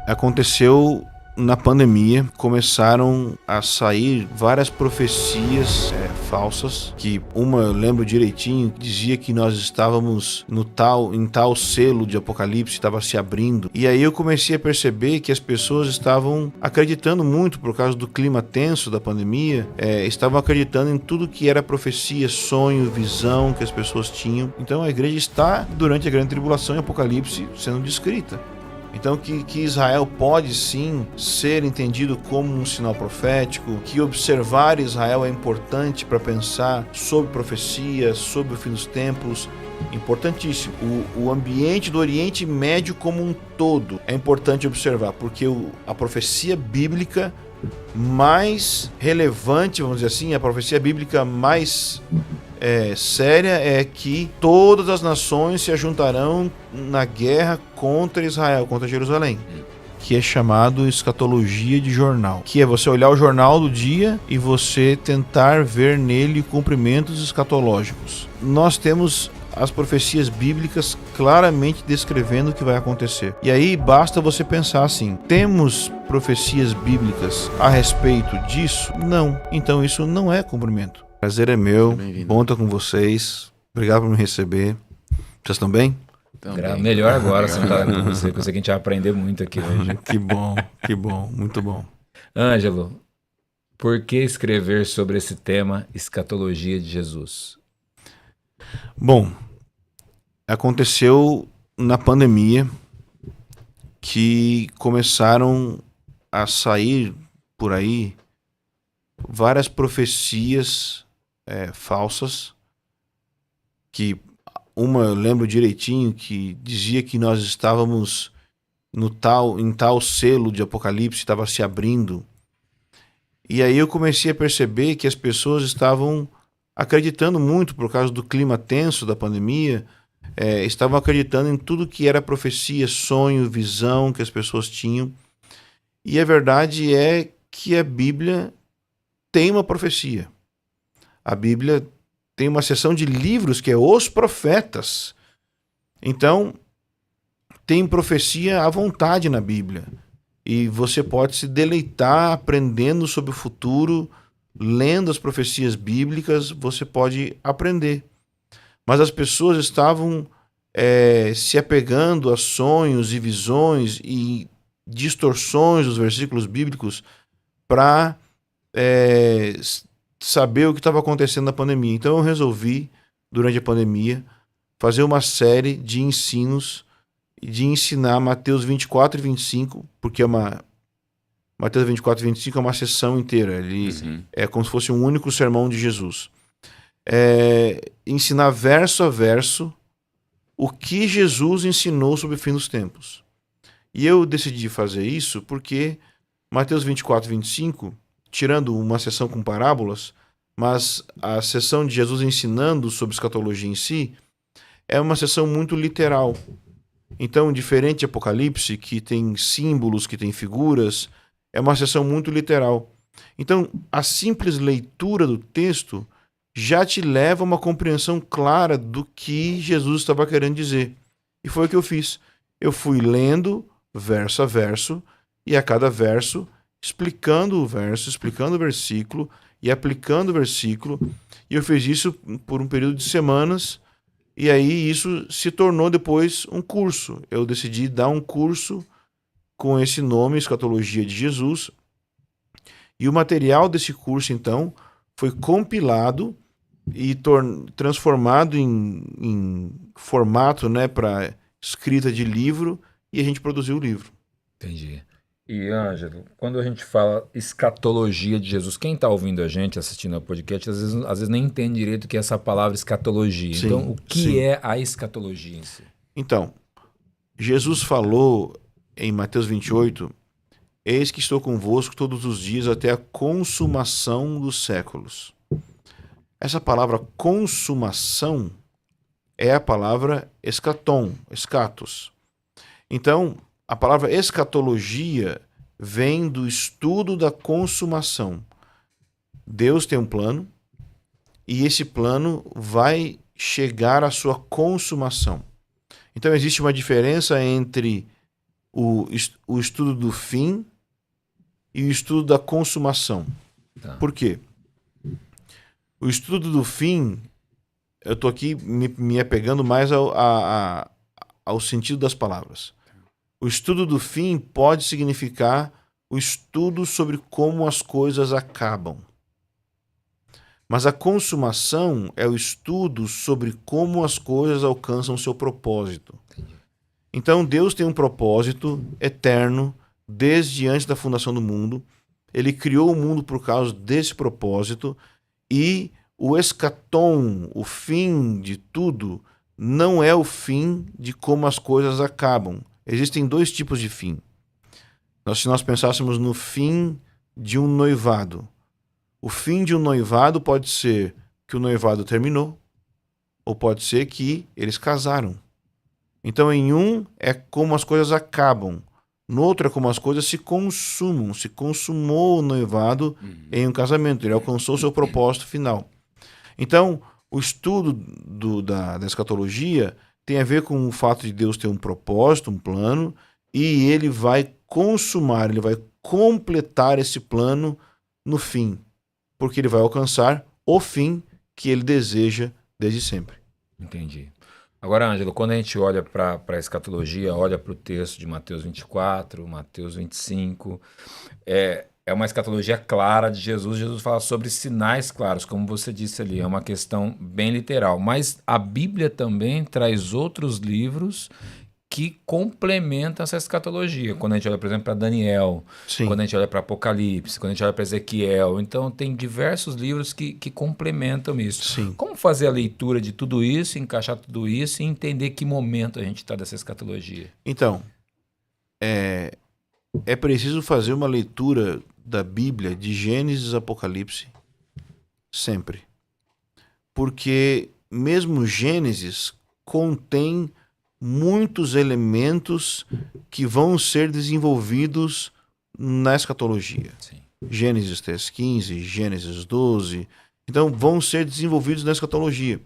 Aconteceu na pandemia, começaram a sair várias profecias falsas, que uma eu lembro direitinho, dizia que nós estávamos em tal selo de Apocalipse, estava se abrindo. E aí eu comecei a perceber que as pessoas estavam acreditando muito, por causa do clima tenso da pandemia, estavam acreditando em tudo que era profecia, sonho, visão que as pessoas tinham. Então a igreja está, durante a grande tribulação em Apocalipse, sendo descrita. Então que Israel pode sim ser entendido como um sinal profético, que observar Israel é importante para pensar sobre profecia, sobre o fim dos tempos, importantíssimo. O ambiente do Oriente Médio como um todo é importante observar, porque a profecia bíblica mais relevante, vamos dizer assim, a profecia bíblica mais séria é que todas as nações se ajuntarão na guerra contra Israel, contra Jerusalém, que é chamado escatologia de jornal, que é você olhar o jornal do dia e você tentar ver nele cumprimentos escatológicos. Nós temos as profecias bíblicas claramente descrevendo o que vai acontecer. E aí basta você pensar assim: temos profecias bíblicas a respeito disso? Não. Então isso não é cumprimento. Prazer é meu, bom estar com vocês. Obrigado por me receber. Vocês estão bem? Melhor agora sentar com você, que eu sei que a gente vai aprender muito aqui hoje. Que bom, muito bom. Ângelo, por que escrever sobre esse tema, escatologia de Jesus? Bom, aconteceu na pandemia que começaram a sair por aí várias profecias falsas, que uma eu lembro direitinho, que dizia que nós estávamos em tal selo de Apocalipse, estava se abrindo. E aí eu comecei a perceber que as pessoas estavam acreditando muito, por causa do clima tenso da pandemia, estavam acreditando em tudo que era profecia, sonho, visão que as pessoas tinham. E a verdade é que a Bíblia tem uma profecia. A Bíblia tem uma seção de livros que é os profetas. Então, tem profecia à vontade na Bíblia. E você pode se deleitar aprendendo sobre o futuro, lendo as profecias bíblicas, você pode aprender. Mas as pessoas estavam se apegando a sonhos e visões e distorções dos versículos bíblicos para saber o que estava acontecendo na pandemia. Então eu resolvi, durante a pandemia, fazer uma série de ensinos, de ensinar Mateus 24 e 25, porque Mateus 24 e 25 é uma sessão inteira. É como se fosse um único sermão de Jesus. Ensinar verso a verso o que Jesus ensinou sobre o fim dos tempos. E eu decidi fazer isso porque Mateus 24 e 25, tirando uma sessão com parábolas, mas a sessão de Jesus ensinando sobre escatologia em si, é uma sessão muito literal. Então, diferente de Apocalipse, que tem símbolos, que tem figuras, é uma sessão muito literal. Então, a simples leitura do texto já te leva a uma compreensão clara do que Jesus estava querendo dizer. E foi o que eu fiz. Eu fui lendo verso a verso, e a cada verso explicando o verso, explicando o versículo e aplicando o versículo. E eu fiz isso por um período de semanas, e aí isso se tornou depois um curso. Eu decidi dar um curso com esse nome, Escatologia de Jesus, e o material desse curso, então, foi compilado e transformado em formato, para escrita de livro, e a gente produziu o livro. Entendi. E, Ângelo, quando a gente fala escatologia de Jesus, quem está ouvindo a gente, assistindo ao podcast, às vezes nem entende direito o que é essa palavra escatologia. Sim, então, o que é a escatologia em si? Então, Jesus falou em Mateus 28, eis que estou convosco todos os dias até a consumação dos séculos. Essa palavra consumação é a palavra escatom, escatos. Então, a palavra escatologia vem do estudo da consumação. Deus tem um plano e esse plano vai chegar à sua consumação. Então existe uma diferença entre o estudo do fim e o estudo da consumação. Tá. Por quê? O estudo do fim, eu estou aqui me apegando mais ao sentido das palavras. O estudo do fim pode significar o estudo sobre como as coisas acabam. Mas a consumação é o estudo sobre como as coisas alcançam seu propósito. Então Deus tem um propósito eterno desde antes da fundação do mundo. Ele criou o mundo por causa desse propósito e o escatom, o fim de tudo, não é o fim de como as coisas acabam. Existem dois tipos de fim. Se nós pensássemos no fim de um noivado, o fim de um noivado pode ser que o noivado terminou, ou pode ser que eles casaram. Então, em um é como as coisas acabam, no outro é como as coisas se consumam. Se consumou o noivado em um casamento, ele alcançou o seu propósito final. Então, o estudo da escatologia tem a ver com o fato de Deus ter um propósito, um plano, e ele vai consumar, ele vai completar esse plano no fim, porque ele vai alcançar o fim que ele deseja desde sempre. Entendi. Agora, Ângelo, quando a gente olha para a escatologia, olha para o texto de Mateus 24, Mateus 25, é uma escatologia clara de Jesus. Jesus fala sobre sinais claros, como você disse ali, é uma questão bem literal. Mas a Bíblia também traz outros livros que complementam essa escatologia. Quando a gente olha, por exemplo, para Daniel, Sim. Quando a gente olha para Apocalipse, quando a gente olha para Ezequiel. Então, tem diversos livros que complementam isso. Sim. Como fazer a leitura de tudo isso, encaixar tudo isso e entender que momento a gente está dessa escatologia? Então, é preciso fazer uma leitura da Bíblia, de Gênesis a Apocalipse, sempre. Porque mesmo Gênesis contém muitos elementos que vão ser desenvolvidos na escatologia. Sim. Gênesis 3:15, Gênesis 12. Então, vão ser desenvolvidos na escatologia.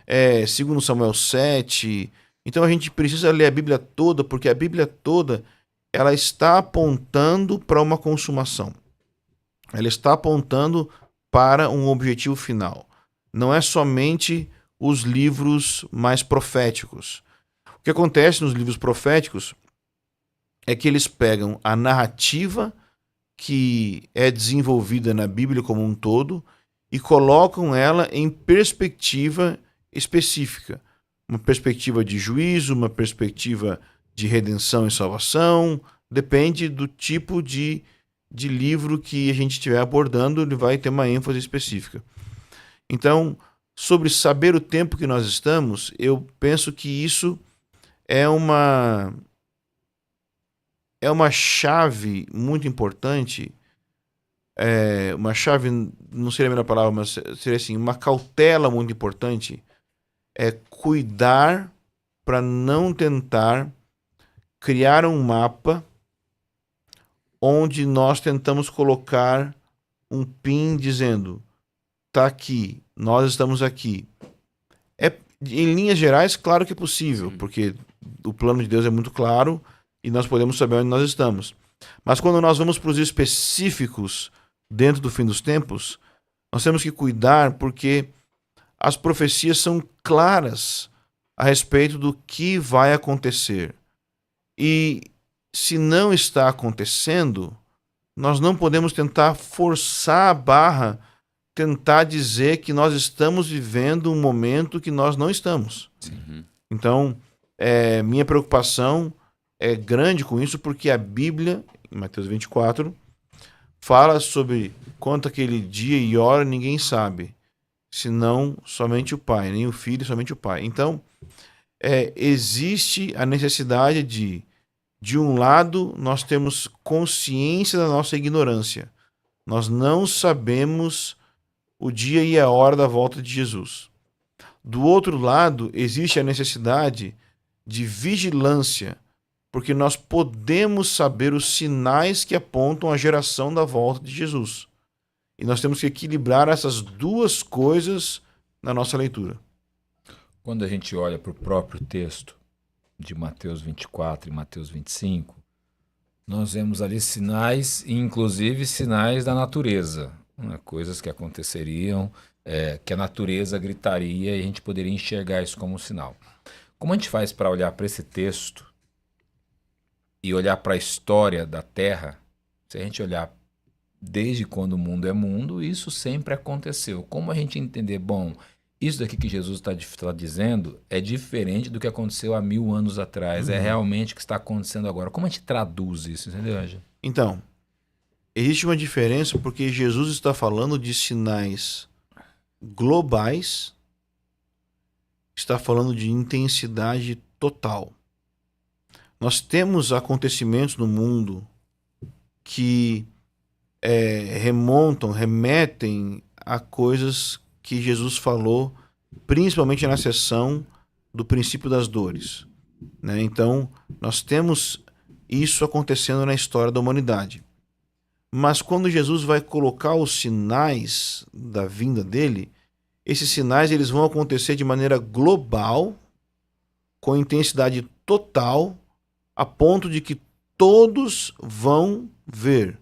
2 Samuel 7. Então, a gente precisa ler a Bíblia toda, porque a Bíblia toda ela está apontando para uma consumação. Ela está apontando para um objetivo final. Não é somente os livros mais proféticos. O que acontece nos livros proféticos é que eles pegam a narrativa que é desenvolvida na Bíblia como um todo e colocam ela em perspectiva específica. Uma perspectiva de juízo, uma perspectiva de redenção e salvação, depende do tipo de livro que a gente estiver abordando, ele vai ter uma ênfase específica. Então, sobre saber o tempo que nós estamos, eu penso que isso é uma chave muito importante, uma chave, não seria a melhor palavra, mas seria assim, uma cautela muito importante, é cuidar para não tentar criar um mapa onde nós tentamos colocar um pin dizendo, tá aqui, nós estamos aqui. Em linhas gerais, claro que é possível, porque o plano de Deus é muito claro e nós podemos saber onde nós estamos. Mas quando nós vamos para os específicos dentro do fim dos tempos, nós temos que cuidar porque as profecias são claras a respeito do que vai acontecer. E se não está acontecendo, nós não podemos tentar forçar a barra, tentar dizer que nós estamos vivendo um momento que nós não estamos. Sim. Então, minha preocupação é grande com isso, porque a Bíblia, em Mateus 24, fala sobre quanto aquele dia e hora ninguém sabe, senão somente o Pai, nem o Filho, somente o Pai. Então, existe a necessidade de um lado, nós temos consciência da nossa ignorância. Nós não sabemos o dia e a hora da volta de Jesus. Do outro lado, existe a necessidade de vigilância, porque nós podemos saber os sinais que apontam a geração da volta de Jesus. E nós temos que equilibrar essas duas coisas na nossa leitura. Quando a gente olha para o próprio texto de Mateus 24 e Mateus 25, Nós vemos ali sinais, inclusive sinais da natureza, né? Coisas que aconteceriam, que a natureza gritaria e a gente poderia enxergar isso como um sinal. Como a gente faz para olhar para esse texto e olhar para a história da Terra? Se a gente olhar desde quando o mundo é mundo, isso sempre aconteceu. Como a gente entender, bom, isso daqui que Jesus está dizendo é diferente do que aconteceu há 1000 anos atrás, é realmente o que está acontecendo agora. Como a gente traduz isso, entendeu, Ângelo? Então, existe uma diferença porque Jesus está falando de sinais globais, está falando de intensidade total. Nós temos acontecimentos no mundo que remetem a coisas que Jesus falou, principalmente na seção do princípio das dores, né? Então, nós temos isso acontecendo na história da humanidade. Mas quando Jesus vai colocar os sinais da vinda dele, esses sinais eles vão acontecer de maneira global, com intensidade total, a ponto de que todos vão ver.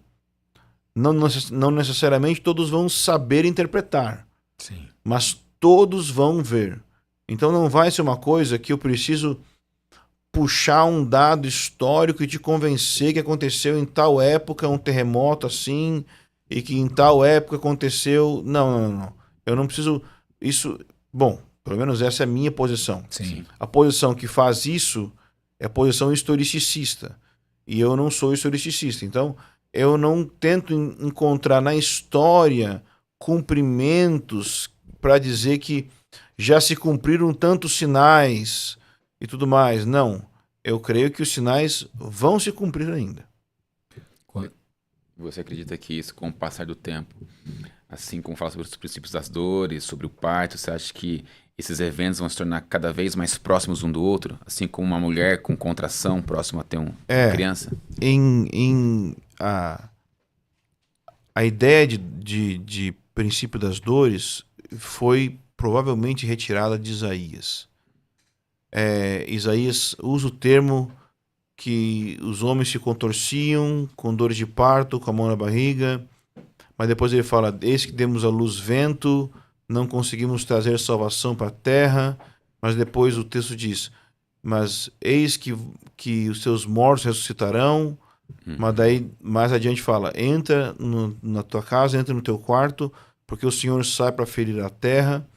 Não necessariamente todos vão saber interpretar. Sim. Mas todos vão ver. Então não vai ser uma coisa que eu preciso puxar um dado histórico e te convencer que aconteceu em tal época um terremoto assim e que em tal época aconteceu... Não. Eu não preciso... Isso... Bom, pelo menos essa é a minha posição. Sim. A posição que faz isso é a posição historicista. E eu não sou historicista. Então, eu não tento encontrar na história cumprimentos para dizer que já se cumpriram tantos sinais e tudo mais. Não. Eu creio que os sinais vão se cumprir ainda. Você acredita que isso, com o passar do tempo, assim como fala sobre os princípios das dores, sobre o parto, você acha que esses eventos vão se tornar cada vez mais próximos um do outro? Assim como uma mulher com contração próxima a ter uma criança? A ideia de princípio das dores foi provavelmente retirada de Isaías. Isaías usa o termo que os homens se contorciam com dores de parto, com a mão na barriga, mas depois ele fala, eis que demos à luz vento, não conseguimos trazer salvação para a terra, mas depois o texto diz, mas eis que os seus mortos ressuscitarão, mas daí mais adiante fala, entra na tua casa, entra no teu quarto, porque o Senhor sai para ferir a terra.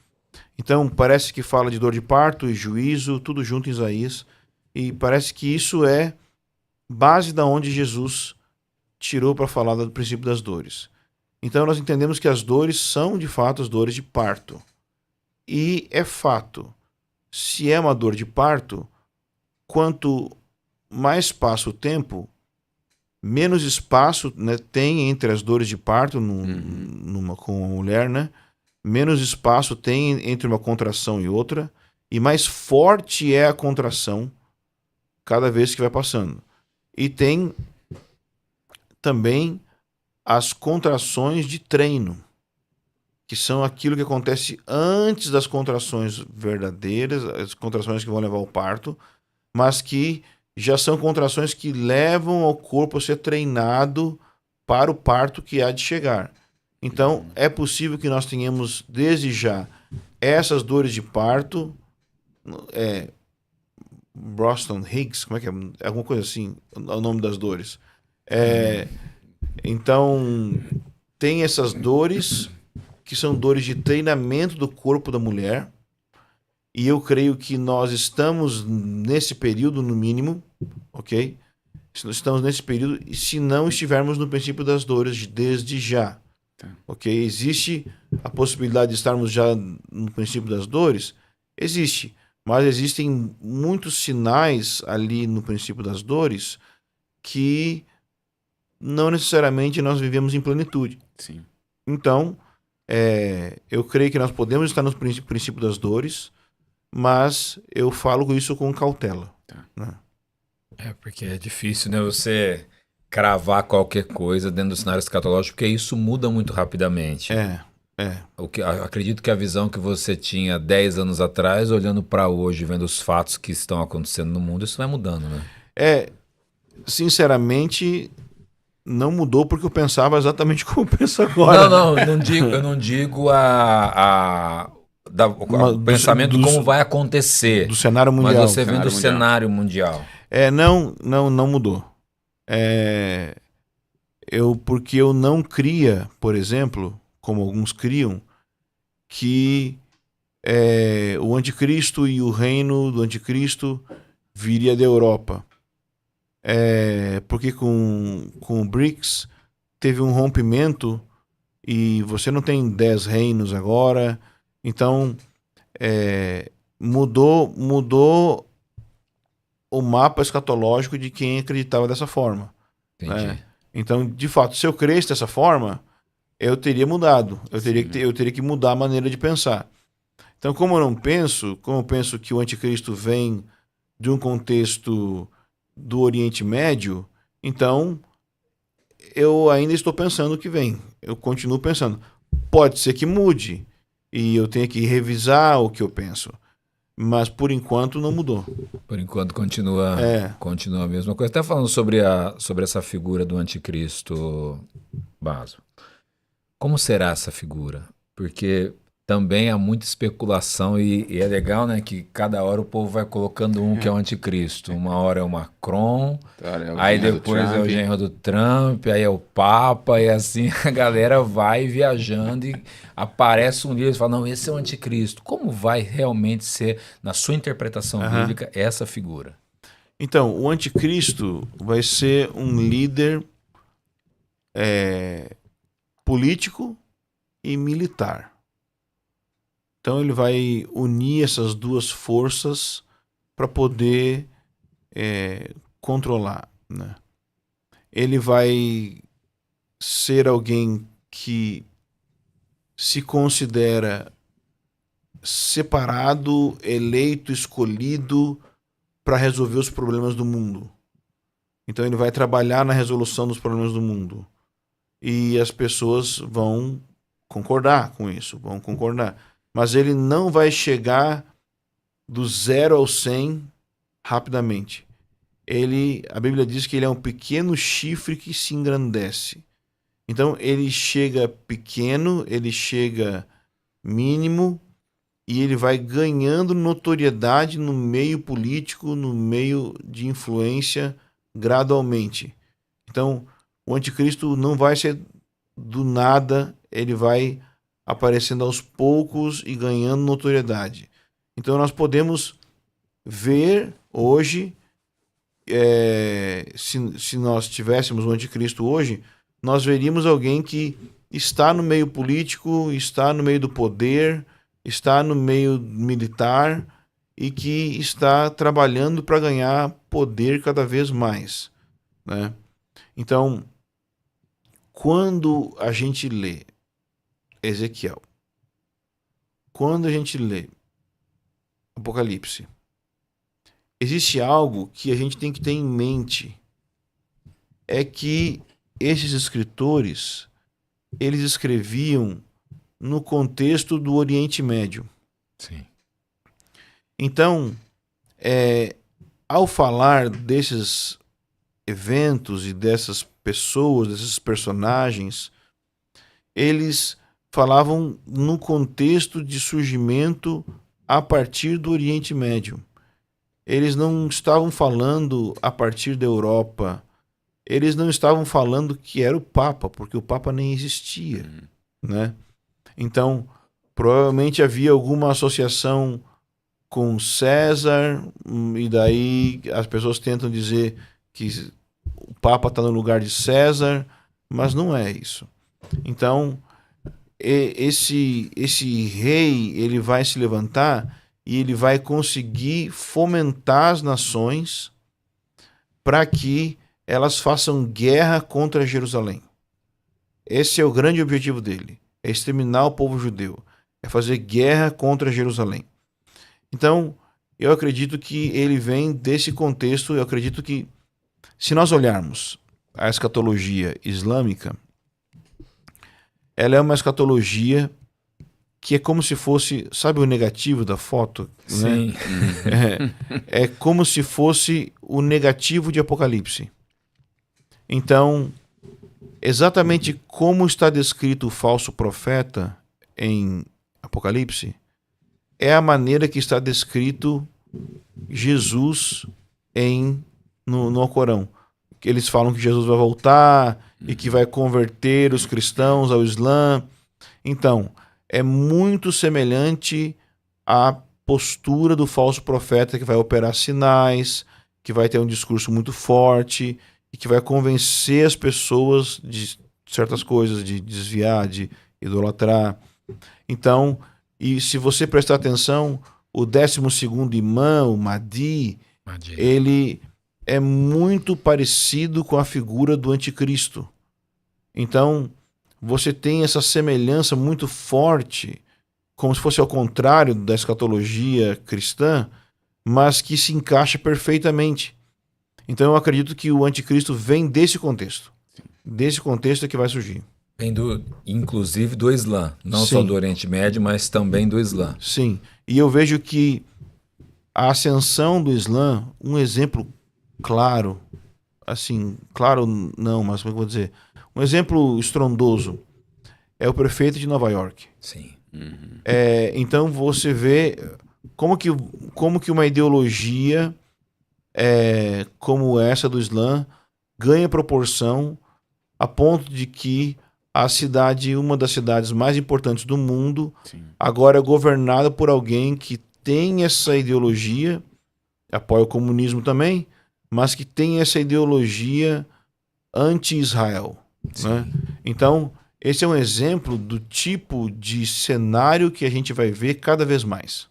Então parece que fala de dor de parto e juízo, tudo junto em Isaías, e parece que isso é base da onde Jesus tirou para falar do princípio das dores. Então nós entendemos que as dores são de fato as dores de parto. E é fato, se é uma dor de parto, quanto mais passa o tempo, menos espaço, né, tem entre as dores de parto com uma mulher, né? Menos espaço tem entre uma contração e outra, e mais forte é a contração cada vez que vai passando. E tem também as contrações de treino, que são aquilo que acontece antes das contrações verdadeiras, as contrações que vão levar ao parto, mas que já são contrações que levam ao corpo a ser treinado para o parto que há de chegar. Então, é possível que nós tenhamos, desde já, essas dores de parto, Broston Higgs, como é que é? Alguma coisa assim, o nome das dores. Então, tem essas dores, que são dores de treinamento do corpo da mulher, e eu creio que nós estamos nesse período, no mínimo, ok? Estamos nesse período, e se não estivermos no princípio das dores desde já. Ok? Existe a possibilidade de estarmos já no princípio das dores? Existe. Mas existem muitos sinais ali no princípio das dores que não necessariamente nós vivemos em plenitude. Sim. Então, eu creio que nós podemos estar no princípio das dores, mas eu falo isso com cautela. Né? Porque é difícil, né? Você cravar qualquer coisa dentro do cenário escatológico, porque isso muda muito rapidamente. Acredito que a visão que você tinha 10 anos atrás, olhando para hoje, vendo os fatos que estão acontecendo no mundo, isso vai mudando, né? sinceramente, não mudou porque eu pensava exatamente como eu penso agora. Eu não digo o pensamento como vai acontecer. Do cenário mundial. Mas você vem do cenário mundial. Não mudou. Porque eu não cria, por exemplo, como alguns criam, que o anticristo e o reino do anticristo viria da Europa. Porque com o BRICS teve um rompimento e você não tem 10 reinos agora. Então, mudou o mapa escatológico de quem acreditava dessa forma. Entendi. Então, de fato, se eu cresce dessa forma, eu teria mudado. Eu teria que mudar a maneira de pensar. Então, como eu penso que o anticristo vem de um contexto do Oriente Médio, então eu ainda estou pensando que vem. Eu continuo pensando. Pode ser que mude e eu tenha que revisar o que eu penso. Mas por enquanto não mudou. Por enquanto continua a mesma coisa. Até falando sobre essa figura do anticristo, Baso. Como será essa figura? Porque também há muita especulação e é legal, né, que cada hora o povo vai colocando um que é o anticristo. Uma hora é o Macron, aí depois é o genro do Trump, aí é o Papa, e assim a galera vai viajando e aparece um livro e fala, não, esse é o anticristo. Como vai realmente ser, na sua interpretação bíblica, essa figura? Então, o anticristo vai ser um líder político e militar. Então ele vai unir essas duas forças para poder controlar, né? Ele vai ser alguém que se considera separado, eleito, escolhido para resolver os problemas do mundo. Então ele vai trabalhar na resolução dos problemas do mundo. E as pessoas vão concordar com isso, vão concordar. Mas ele não vai chegar do 0 ao 100 rapidamente. A Bíblia diz que ele é um pequeno chifre que se engrandece. Então ele chega pequeno, ele chega mínimo e ele vai ganhando notoriedade no meio político, no meio de influência gradualmente. Então o anticristo não vai ser do nada, ele vai aparecendo aos poucos e ganhando notoriedade. Então nós podemos ver hoje, se nós tivéssemos o anticristo hoje, nós veríamos alguém que está no meio político, está no meio do poder, está no meio militar e que está trabalhando para ganhar poder cada vez mais, né? Então, quando a gente lê Ezequiel, quando a gente lê Apocalipse, existe algo que a gente tem que ter em mente, é que esses escritores, eles escreviam no contexto do Oriente Médio. Sim. Então, ao falar desses eventos e dessas pessoas, desses personagens, eles falavam no contexto de surgimento a partir do Oriente Médio. Eles não estavam falando a partir da Europa. Eles não estavam falando que era o Papa, porque o Papa nem existia, né? Então, provavelmente havia alguma associação com César, e daí as pessoas tentam dizer que o Papa está no lugar de César, mas não é isso. Então, esse rei, ele vai se levantar e ele vai conseguir fomentar as nações para que elas façam guerra contra Jerusalém. Esse é o grande objetivo dele, é exterminar o povo judeu, é fazer guerra contra Jerusalém. Então, eu acredito que ele vem desse contexto. Eu acredito que, se nós olharmos a escatologia islâmica, ela é uma escatologia que é como se fosse, sabe o negativo da foto? Sim. Né? É como se fosse o negativo de Apocalipse. Então, exatamente como está descrito o falso profeta em Apocalipse, é a maneira que está descrito Jesus no Alcorão. Eles falam que Jesus vai voltar e que vai converter os cristãos ao Islã. Então, é muito semelhante à postura do falso profeta, que vai operar sinais, que vai ter um discurso muito forte e que vai convencer as pessoas de certas coisas, de desviar, de idolatrar. Então, e se você prestar atenção, o 12º imã, o Mahdi, ele é muito parecido com a figura do anticristo. Então, você tem essa semelhança muito forte, como se fosse ao contrário da escatologia cristã, mas que se encaixa perfeitamente. Então eu acredito que o anticristo vem desse contexto. Desse contexto é que vai surgir. Vem inclusive do Islã, não Sim. só do Oriente Médio, mas também do Islã. Sim, e eu vejo que a ascensão do Islã, um exemplo claro, assim, claro não, mas como eu vou dizer, um exemplo estrondoso, é o prefeito de Nova York. Sim. Então você vê como que uma ideologia como essa do Islã ganha proporção a ponto de que a cidade, uma das cidades mais importantes do mundo, Sim. agora é governada por alguém que tem essa ideologia, apoia o comunismo também, mas que tem essa ideologia anti-Israel. Né? Então, esse é um exemplo do tipo de cenário que a gente vai ver cada vez mais.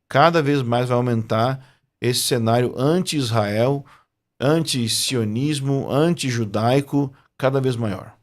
Cada vez mais vai aumentar esse cenário anti-Israel, anti-sionismo, anti-judaico, cada vez maior.